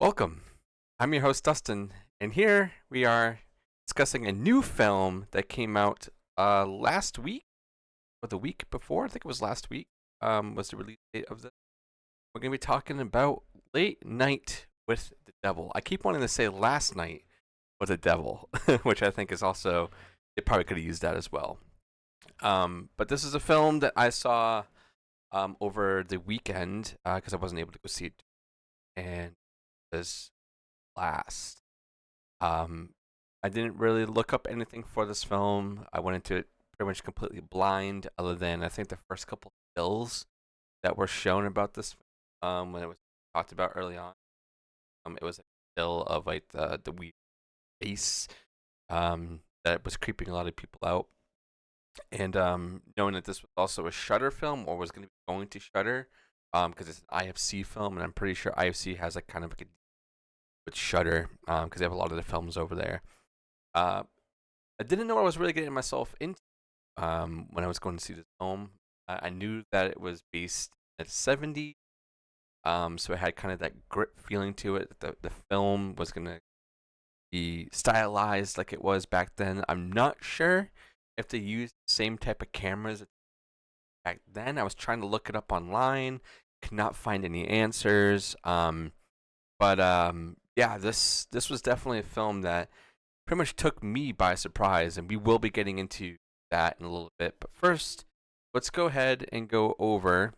Welcome. I'm your host, Dustin, and here we are discussing a new film that came out last week, or the week before. I think it was last week, was the release date of this. We're going to be talking about Late Night with the Devil. I keep wanting to say Last Night with the Devil, which I think is also, they probably could have used that as well. But this is a film that I saw over the weekend because I wasn't able to go see it. And this last. Um, I didn't really look up anything for this film. I went into it pretty much completely blind, other than I think the first couple stills that were shown about this when it was talked about early on. It was a still of like the weird face that was creeping a lot of people out. And knowing that this was also a Shutter film, or was going to be going to Shutter, because it's an IFC film, and I'm pretty sure IFC has like kind of like a with Shutter, because they have a lot of the films over there. Uh, I didn't know what I was really getting myself into when I was going to see this film. I knew that it was based at 70s, so it had kind of that grit feeling to it. The film was going to be stylized like it was back then. I'm not sure if they used the same type of cameras back then. I was trying to look it up online, could not find any answers. But yeah, this was definitely a film that pretty much took me by surprise, and we will be getting into that in a little bit. But first, let's go ahead and go over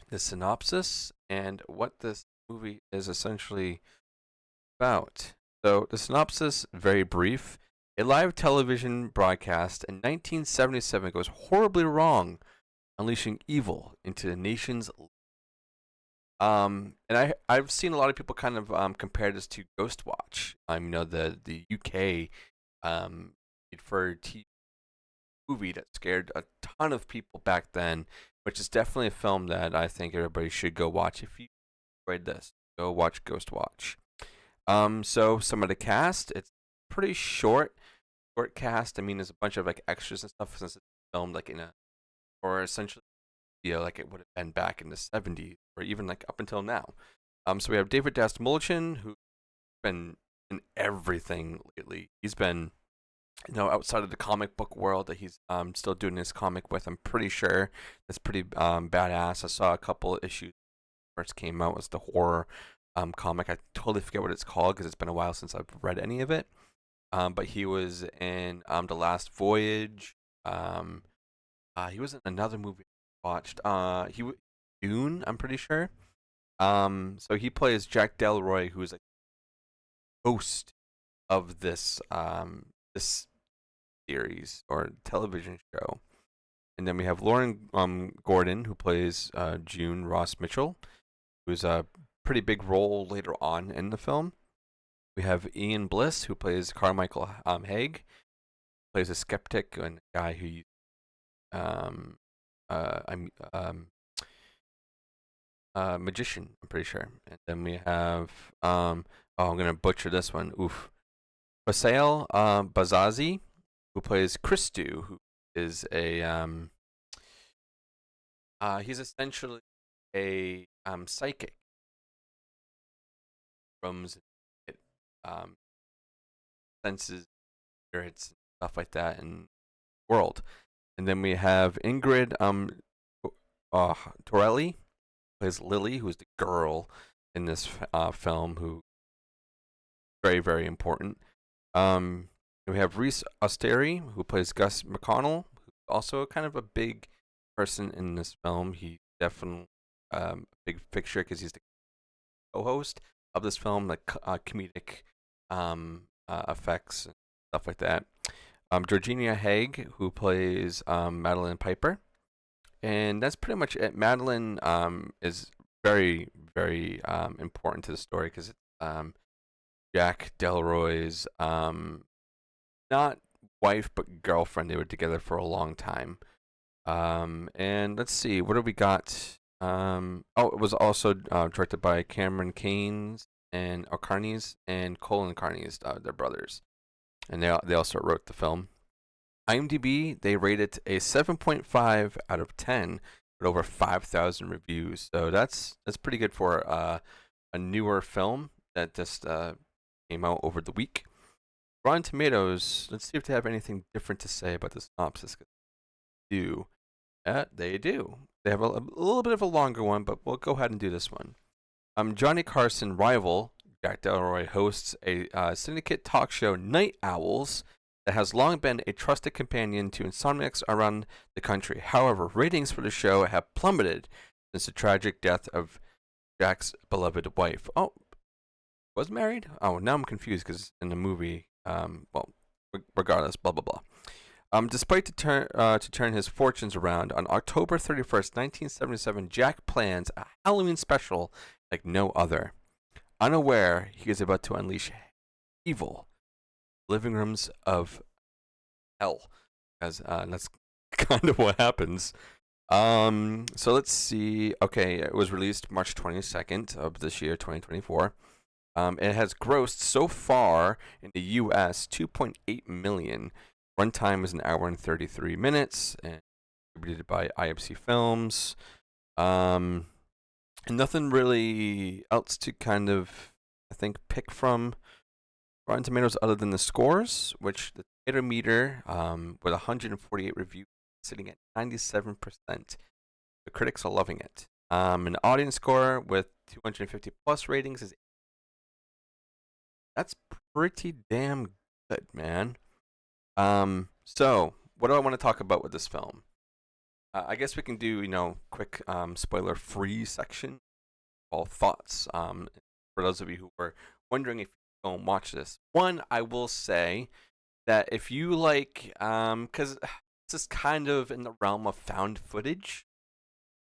the synopsis and what this movie is essentially about. So, the synopsis, very brief. A live television broadcast in 1977 goes horribly wrong, unleashing evil into the nation's. And I've seen a lot of people kind of compare this to Ghost Watch. The UK for TV movie that scared a ton of people back then, which is definitely a film that I think everybody should go watch. If you enjoyed this, go watch Ghost Watch. So some of the cast, it's pretty short cast. I mean, there's a bunch of like extras and stuff since it's filmed like in a, or essentially, like it would have been back in the 70s or even like up until now. So we have David Dastmalchian, who's been in everything lately. He's been, outside of the comic book world that he's still doing his comic with. I'm pretty sure that's pretty badass. I saw a couple issues first came out was the horror comic. I totally forget what it's called because it's been a while since I've read any of it. But he was in The Last Voyage. He was in another movie I watched. Dune, I'm pretty sure. So he plays Jack Delroy, who is a host of this series or television show. And then we have Lauren Gordon, who plays June Ross Mitchell, who's a pretty big role later on in the film. We have Ian Bliss, who plays Carmichael Haig, plays a skeptic and a guy who I'm magician, I'm pretty sure. And then we have I'm gonna butcher this one. Oof. Basail Bazazi, who plays Christu, who is a he's essentially a psychic from um senses, spirits, stuff like that in the world. And then we have Ingrid Torelli, plays Lily, who's the girl in this film, who very very important. We have Reese Osteri, who plays Gus McConnell, who's also kind of a big person in this film. He's definitely a big fixture because he's the co-host of this film, like comedic effects and stuff like that. Georgina Haig, who plays Madeline Piper, and that's pretty much it. Madeline is very very important to the story because it's Jack Delroy's not wife but girlfriend. They were together for a long time. And let's see, what do we got? It was also directed by Cameron Caines and Carnes and Colin Carnes, their brothers, and they also wrote the film. IMDb, they rate it a 7.5 out of 10 with over 5,000 reviews. So that's pretty good for a newer film that just came out over the week. Rotten Tomatoes. Let's see if they have anything different to say about the synopsis. They do. They have a little bit of a longer one, but we'll go ahead and do this one. Johnny Carson rival Jack Delroy hosts a syndicate talk show, Night Owls, that has long been a trusted companion to insomniacs around the country. However, ratings for the show have plummeted since the tragic death of Jack's beloved wife. Oh, was married? Oh, now I'm confused because in the movie, regardless, blah blah blah. Despite to turn his fortunes around, on October 31st, 1977, Jack plans a Halloween special like no other. Unaware he is about to unleash evil living rooms of hell, as that's kind of what happens. So let's see. Okay, it was released March 22nd of this year, 2024. It has grossed so far in the U.S. 2.8 million. Runtime is an hour and 33 minutes, and distributed by IFC Films. And nothing really else to kind of, I think, pick from Rotten Tomatoes other than the scores, which the tomato meter, with 148 reviews, sitting at 97%. The critics are loving it. An audience score with 250 plus ratings is. That's pretty damn good, man. So what do I want to talk about with this film? I guess we can do, quick spoiler-free section. All thoughts. For those of you who were wondering if you don't watch this, one, I will say that if you like, because this is kind of in the realm of found footage,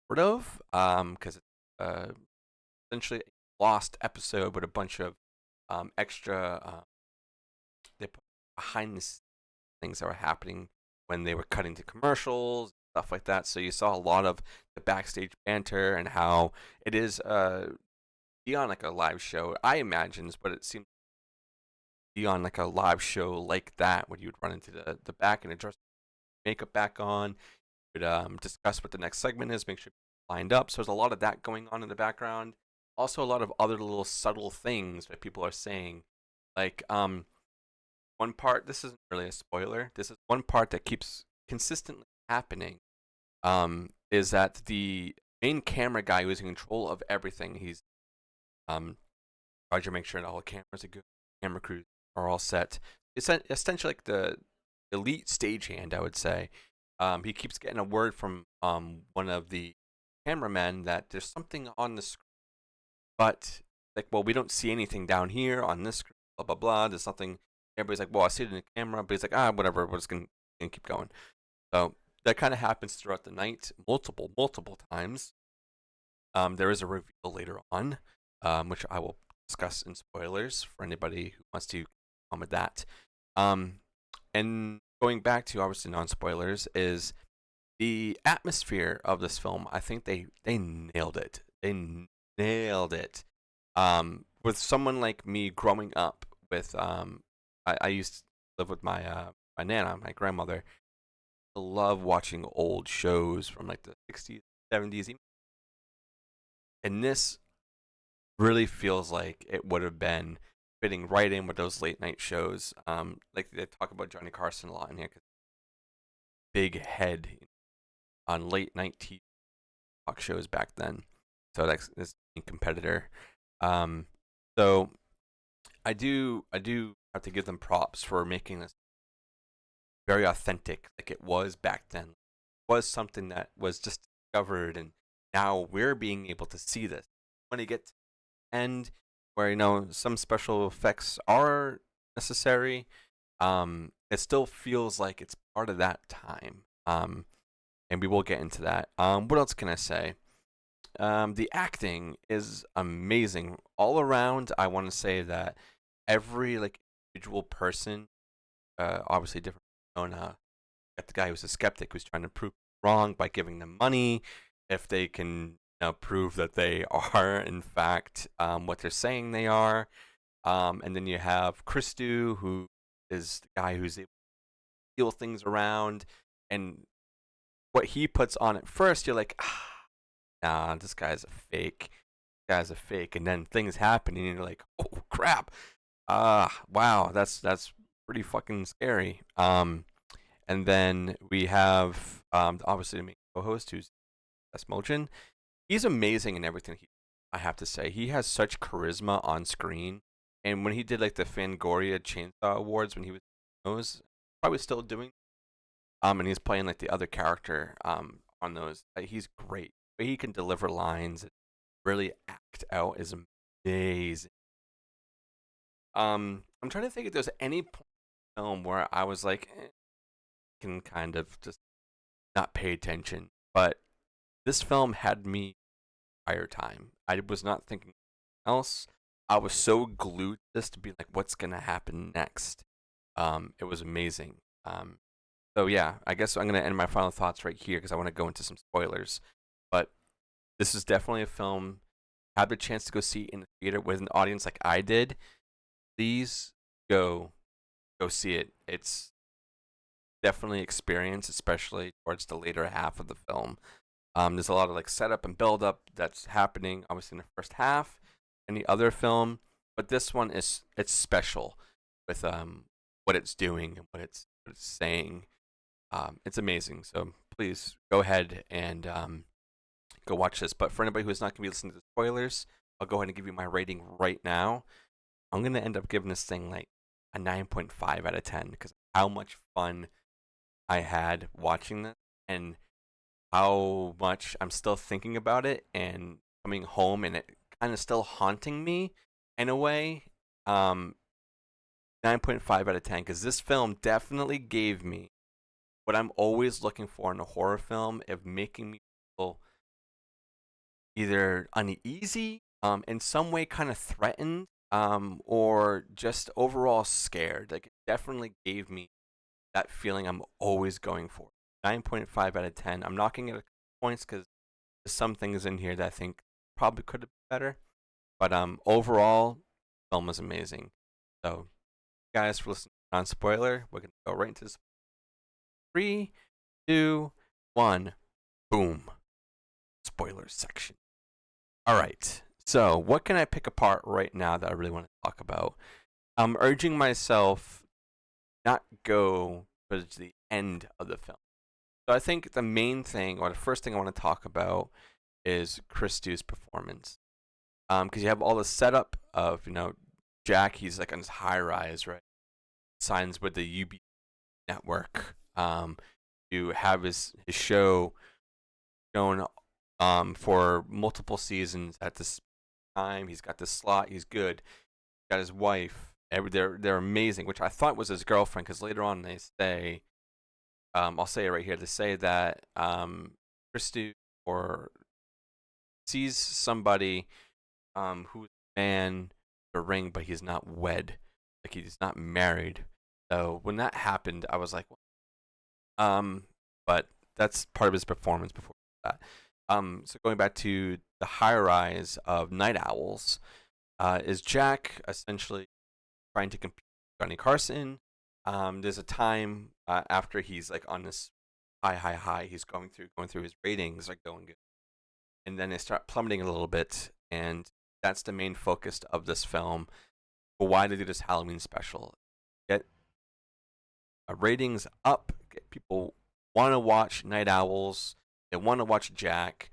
sort of, because it's essentially a lost episode with a bunch of extra they put behind the scenes things that were happening when they were cutting to commercials, stuff like that. So you saw a lot of the backstage banter and how it is beyond like a live show. I imagine, but it seems beyond like a live show like that, when you would run into the back and address makeup back on, you would discuss what the next segment is, make sure you're lined up. So there's a lot of that going on in the background. Also, a lot of other little subtle things that people are saying, like one part. This isn't really a spoiler. This is one part that keeps consistently happening. Is that the main camera guy who's in control of everything? He's Roger, make sure that all the cameras are good. Camera crews are all set. It's essentially like the elite stagehand, I would say. He keeps getting a word from one of the cameramen that there's something on the screen, but like, well, we don't see anything down here on this screen. Blah blah blah. There's something. Everybody's like, well, I see it in the camera, but he's like, whatever. We're just gonna keep going. So that kind of happens throughout the night, multiple times. There is a reveal later on, which I will discuss in spoilers for anybody who wants to comment that. And going back to obviously non-spoilers, is the atmosphere of this film. I think they nailed it. They nailed it. With someone like me growing up with I used to live with my nana, my grandmother. I love watching old shows from like the 60s, 70s, and this really feels like it would have been fitting right in with those late night shows. Like they talk about Johnny Carson a lot in here, cause big head on late night TV talk shows back then. So that's this competitor. So I do have to give them props for making this very authentic, like it was back then. It was something that was just discovered, and now we're being able to see this. When you get to the end, where some special effects are necessary, it still feels like it's part of that time. And we will get into that. What else can I say? The acting is amazing all around. I want to say that every like individual person, obviously different persona. Got the guy who's a skeptic who's trying to prove wrong by giving them money. If they can prove that they are in fact what they're saying they are, and then you have Christu, who is the guy who's able to heal things around, and what he puts on at first, you're like, nah, this guy's a fake. This guy's a fake, and then things happen, and you're like, oh, crap. Wow, that's pretty fucking scary. And then we have obviously the main co-host who's Smolchin. He's amazing in everything. I have to say, he has such charisma on screen. And when he did like the Fangoria Chainsaw Awards, when he was those, probably still doing. And he's playing like the other character on those. He's great. The way he can deliver lines, and really act out is amazing. I'm trying to think if there's any point in the film where I was like, can kind of just not pay attention. But this film had me entire time. I was not thinking else. I was so glued to this to be like, what's gonna happen next? It was amazing. So yeah, I guess I'm gonna end my final thoughts right here because I want to go into some spoilers. But this is definitely a film. Have the chance to go see in the theater with an audience like I did. Please go see it. It's definitely experience, especially towards the later half of the film. There's a lot of like setup and build up that's happening, obviously in the first half, and the other film, but this one it's special with what it's doing and what it's saying. It's amazing. So please go ahead and go watch this. But for anybody who's not gonna be listening to the spoilers, I'll go ahead and give you my rating right now. I'm gonna end up giving this thing like a 9.5 out of 10 because how much fun I had watching this and how much I'm still thinking about it and coming home and it kind of still haunting me in a way. 9.5 out of 10 because this film definitely gave me what I'm always looking for in a horror film of making me feel either uneasy, in some way kind of threatened, or just overall scared. Like it definitely gave me that feeling I'm always going for. 9.5 out of 10. I'm knocking it a couple points because there's some things in here that I think probably could have been better. But overall, the film was amazing. So, guys, for listening to Non Spoiler, we're going to go right into this. 3, 2, 1, boom. Spoilers section. All right. So, what can I pick apart right now that I really want to talk about? I'm urging myself not go towards the end of the film. So I think the main thing, or the first thing I want to talk about, is Christou's performance. Because you have all the setup of Jack. He's like on his high rise, right? Signs with the UB network. You have his show shown for multiple seasons at this time. He's got this slot. He's good. He's got his wife. They're amazing, which I thought was his girlfriend. Because later on they say, I'll say it right here. They say that Christou or sees somebody who's a man the ring, but he's not wed, like he's not married. So when that happened, I was like, but that's part of his performance before that. So going back to the high rise of Night Owls, is Jack essentially trying to compete with Johnny Carson? There's a time after he's like on this high, he's going through his ratings like going good, and then they start plummeting a little bit, and that's the main focus of this film. But why they do this Halloween special? Get ratings up. Get people want to watch Night Owls. They want to watch Jack,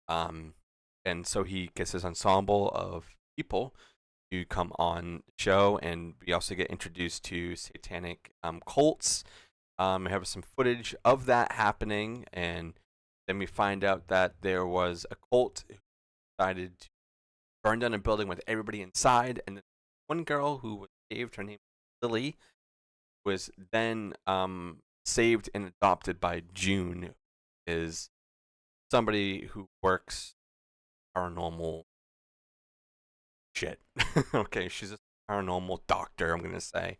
and so he gets this ensemble of people to come on the show, and we also get introduced to satanic cults. We have some footage of that happening, and then we find out that there was a cult who decided to burn down a building with everybody inside, and then one girl who was saved, her name was Lily, was then saved and adopted by June, is somebody who works paranormal shit. Okay, she's a paranormal doctor, I'm gonna say.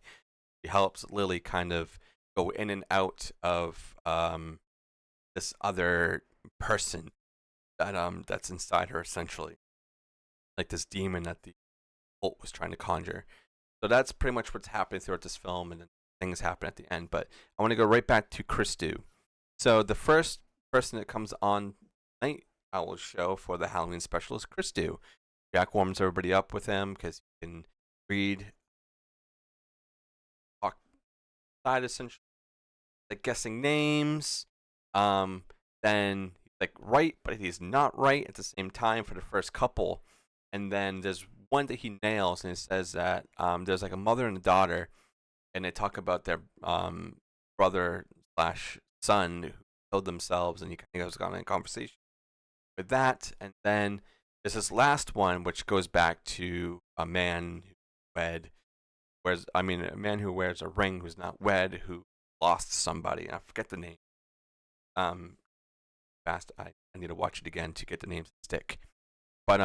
She helps Lily kind of go in and out of this other person that's inside her, essentially, like this demon that the cult was trying to conjure. So that's pretty much what's happening throughout this film, and then things happen at the end. But I want to go right back to Christou. So the first person that comes on Night Owl's show for the Halloween special is Christou. Jack warms everybody up with him because he can read, talk side essentially, like guessing names. Um, then he's like right, but he's not right at the same time for the first couple. And then there's one that he nails, and it says that there's like a mother and a daughter, and they talk about their brother slash son who killed themselves, and he kind of goes on a conversation with that. And then there's this last one, which goes back to a man who wed, a man who wears a ring who's not wed, who lost somebody. I forget the name. Um, fast. I need to watch it again to get the names to stick. But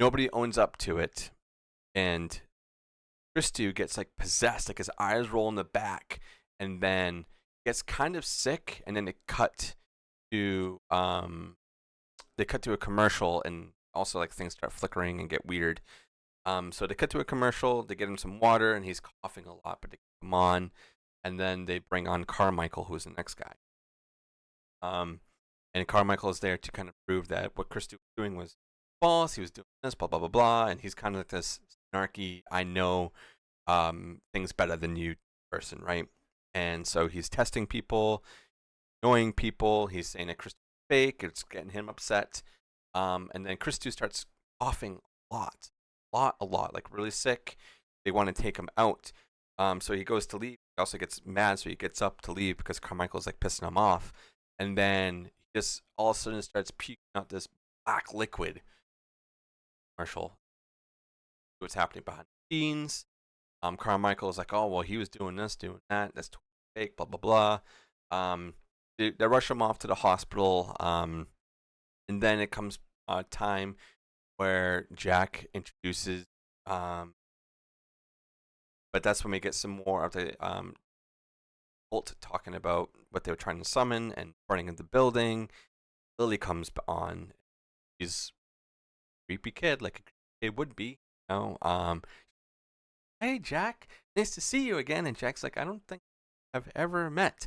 nobody owns up to it, and Christu gets like possessed, like his eyes roll in the back, and then gets kind of sick, and then to they cut to a commercial, and also like things start flickering and get weird. So they cut to a commercial, they get him some water, and he's coughing a lot, but they keep him on, and then they bring on Carmichael, who's the next guy. And Carmichael is there to kind of prove that what Christy was doing was false. He was doing this, blah blah blah blah, and he's kind of like this snarky, I know things better than you person, right? And so he's testing people, annoying people. He's saying that Christy is fake. It's getting him upset. And then Christy starts coughing a lot, like really sick. They want to take him out. So he goes to leave. He also gets mad, so he gets up to leave because Carmichael's like pissing him off. And then he just all of a sudden starts puking out this black liquid. Commercial. What's happening behind the scenes? Carmichael is like, oh well, he was doing this, doing that. That's totally fake. Blah blah blah. They rush him off to the hospital. And then it comes time where Jack introduces. But that's when we get some more of the Bolt talking about what they were trying to summon and burning in the building. Lily comes on. She's a creepy kid, like a kid would be. You know, hey Jack, nice to see you again. And Jack's like, I don't think I've ever met.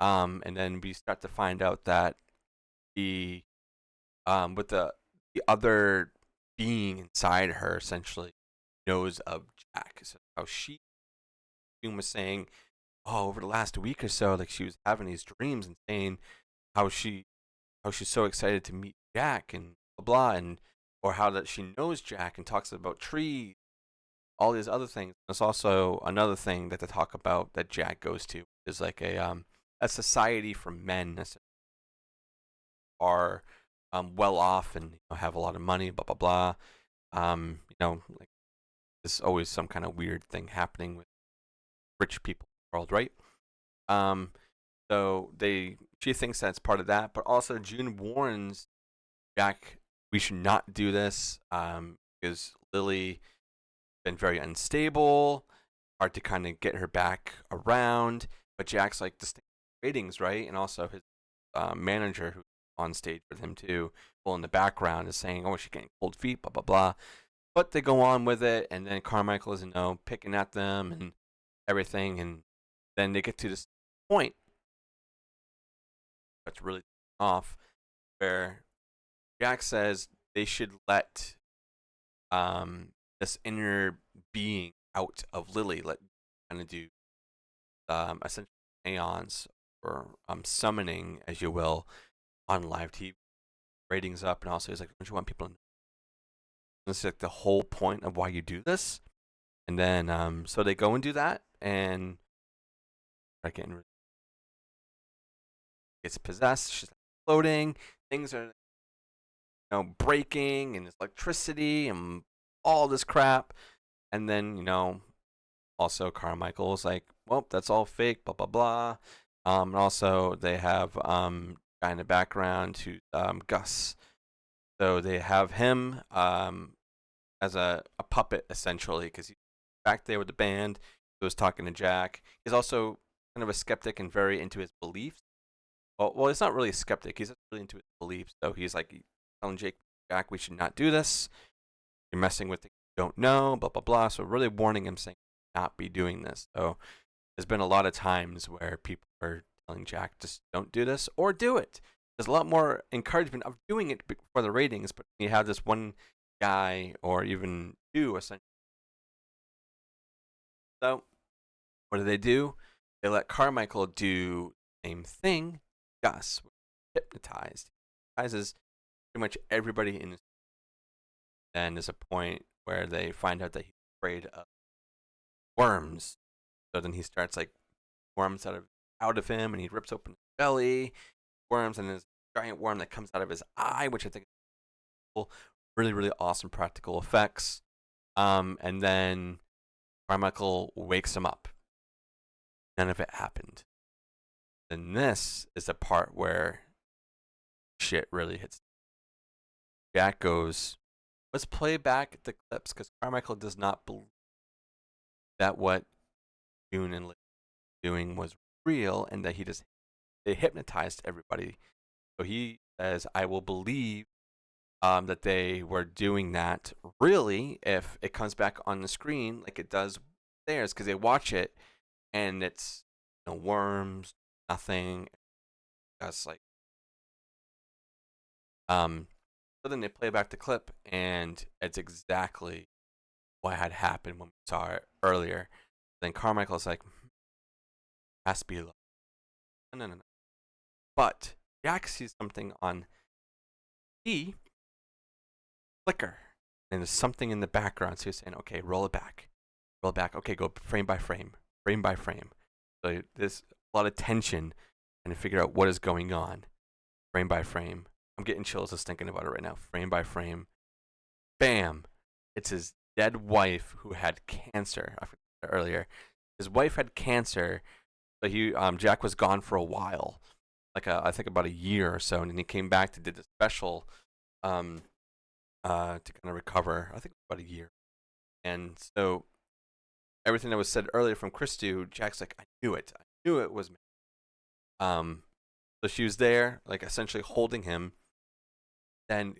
And then we start to find out that with the other being inside her essentially knows of Jack. So how she was saying, oh, over the last week or so, like she was having these dreams and saying how she's so excited to meet Jack and blah blah, and or how that she knows Jack and talks about trees, all these other things. There's also another thing that they talk about that Jack goes to is like a society for men that are well off and have a lot of money, blah blah blah. Like there's always some kind of weird thing happening with rich people in the world, right? So she thinks that's part of that, but also June warns Jack we should not do this because Lily been very unstable, hard to kind of get her back around. But Jack's like distinct ratings, right? And also his manager who's on stage with him too, well in the background is saying, "Oh, she's getting cold feet," blah blah blah. But they go on with it, and then Carmichael is picking at them and everything, and then they get to this point that's really off where Jack says they should let this inner being out of Lily, let kind of do essentially aeons or summoning, as you will, on live TV. Ratings up, and also he's like, don't you want people to know? This is like the whole point of why you do this. And then so they go and do that, and getting gets possessed. She's like floating. Things are breaking, and there's electricity and all this crap. And then also Carmichael's like, well, that's all fake. Blah blah blah. And also they have guy in the background who Gus. So they have him as a puppet essentially because he's back there with the band. He was talking to Jack. He's also kind of a skeptic and very into his beliefs. Well, he's not really a skeptic. He's really into his beliefs. So he's like telling Jack, we should not do this. You're messing with things you don't know, blah, blah, blah. So really warning him, saying not be doing this. So there's been a lot of times where people are telling Jack, just don't do this or do it. There's a lot more encouragement of doing it for the ratings, but you have this one guy or even two essentially So what do? They let Carmichael do the same thing. Gus hypnotized. Hypnotizes pretty much everybody in. Then there's a point where they find out that he's afraid of worms. So then he starts like worms out of him, and he rips open his belly, worms, and there's a giant worm that comes out of his eye, which I think is cool. Really, really awesome practical effects. And then Carmichael wakes him up. None of it happened. And this is the part where shit really hits. Jack goes, let's play back the clips because Carmichael does not believe that what June and Liz were doing was real and that they hypnotized everybody. So he says, I will believe that they were doing that really if it comes back on the screen like it does theirs because they watch it and it's no worms, nothing. That's like so then they play back the clip and it's exactly what had happened when we saw it earlier. Then Carmichael's like, has to be low. No. But Jack sees something on the flicker. And there's something in the background. So he's saying, okay, roll it back. Roll it back. Okay, go frame by frame. Frame by frame. So there's a lot of tension and to figure out what is going on. Frame by frame. I'm getting chills just thinking about it right now. Frame by frame. Bam. It's his dead wife who had cancer. I forgot earlier. His wife had cancer. So Jack was gone for a while. I think about a year or so. And then he came back to do the special to kind of recover. I think about a year. And so everything that was said earlier from Christu, Jack's like, I knew it. I knew it was me. So she was there, like essentially holding him, then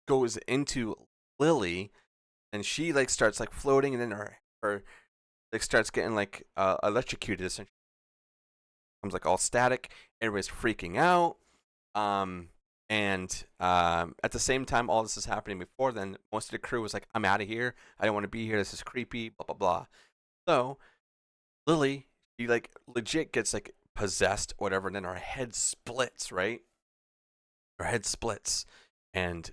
goes into Lily, and she like starts like floating, and then her like starts getting like electrocuted. Essentially, becomes like all static. Everybody's freaking out. And at the same time, all this is happening before then. Most of the crew was like, "I'm out of here. I don't want to be here. This is creepy." Blah blah blah. So Lily, she like legit gets like possessed, whatever, and then her head splits. Right, her head splits, and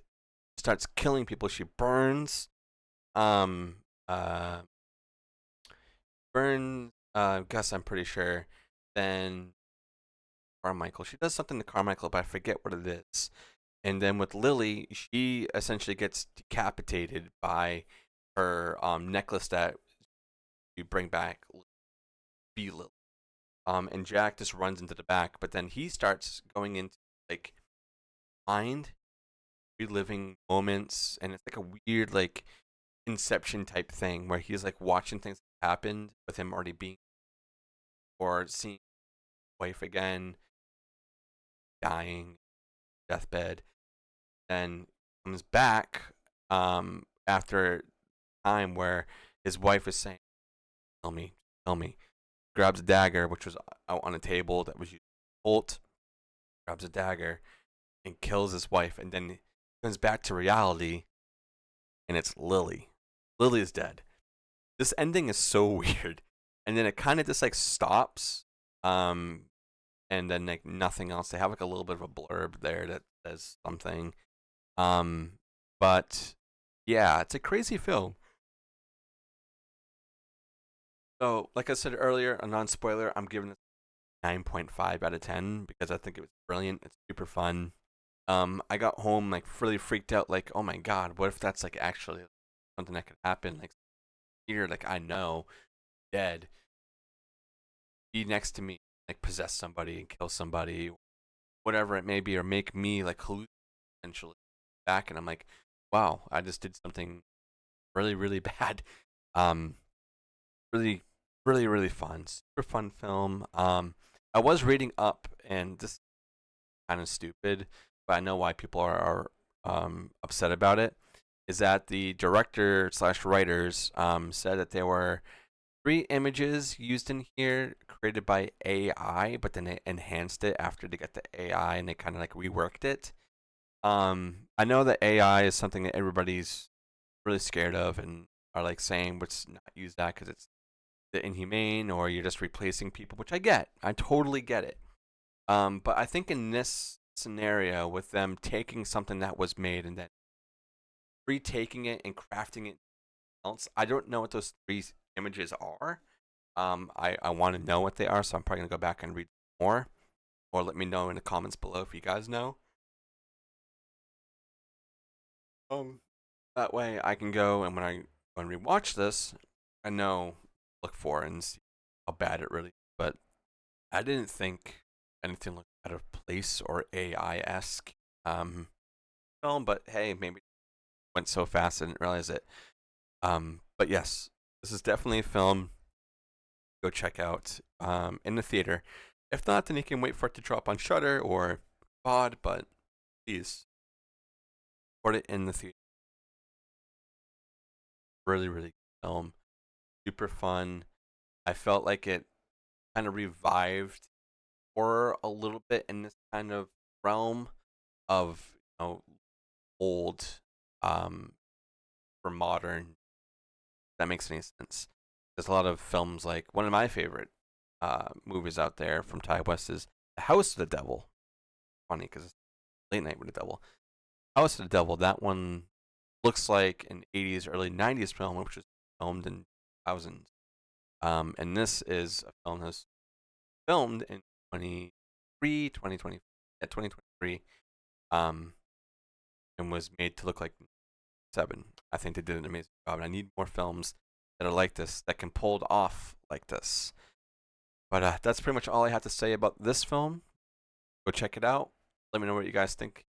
starts killing people. She burns, um, uh, Gus, I'm pretty sure. Then Carmichael, she does something to Carmichael, but I forget what it is. And then with Lily, she essentially gets decapitated by her necklace that you bring back, be Lily. And Jack just runs into the back, but then he starts going into like mind, reliving moments, and it's like a weird like Inception type thing where he's like watching things that happened with him already being or seeing his wife again, dying, deathbed, then comes back after time where his wife is saying, tell me. Grabs a dagger, which was out on a table that was used to bolt, grabs a dagger and kills his wife, and then comes back to reality and it's Lily. Lily is dead. This ending is so weird. And then it kind of just like stops. And then like nothing else. They have like a little bit of a blurb there that says something. But yeah, it's a crazy film. So, like I said earlier, a non-spoiler, I'm giving it 9.5 out of 10 because I think it was brilliant. It's super fun. I got home like really freaked out, like, oh my god, what if that's like actually something that could happen? Like here, like I know, dead, be next to me, like possess somebody and kill somebody, whatever it may be, or make me like hallucinate essentially back, and I'm like, wow, I just did something really, really bad. Um, really, really, really fun, super fun film. I was reading up, and this is kind of stupid, but I know why people are upset about it. Is that the director slash writers said that there were 3 images used in here created by AI, but then they enhanced it after they got the AI and they kind of like reworked it. I know that AI is something that everybody's really scared of and are like saying let's not use that because it's the inhumane or you're just replacing people, which I get. I totally get it. But I think in this scenario, with them taking something that was made and then retaking it and crafting it else, I don't know what those three images are. I want to know what they are, so I'm probably gonna go back and read more, or let me know in the comments below if you guys know. Um, that way I can go and when we watch this, I know look for and see how bad it really is. But I didn't think anything looked out of place or AI-esque film, but hey, maybe it went so fast I didn't realize it. But yes, this is definitely a film go check out in the theater. If not, then you can wait for it to drop on Shutter or VOD, but please support it in the theater. Really, really good film. Super fun. I felt like it kind of revived horror a little bit in this kind of realm of old for modern. If that makes any sense. There's a lot of films like one of my favorite movies out there from Ty West is The House of the Devil. Funny because it's Late Night with the Devil. House of the Devil. That one looks like an 80s, early 90s film, which was filmed in thousands. And this is a film that's filmed in 2020, yeah, 2023, and was made to look like 7. I think they did an amazing job. And I need more films that are like this, that can pull it off like this. But that's pretty much all I have to say about this film. Go check it out. Let me know what you guys think. If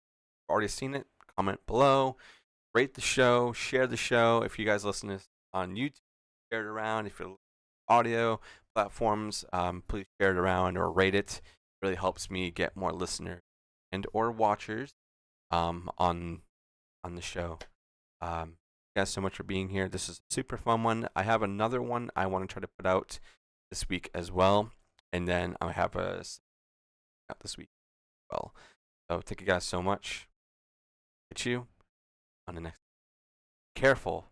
you've already seen it, comment below. Rate the show, share the show. If you guys listen to this on YouTube, share it around. If you're audio platforms, please share it around or rate it. It really helps me get more listeners and or watchers on the show. Thank you guys so much for being here. This is a super fun one. I have another one I want to try to put out this week as well, and then I have a out this week as well. So thank you guys so much. Get you on the next. Careful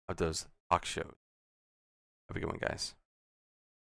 of those talk shows. Have a good one, guys.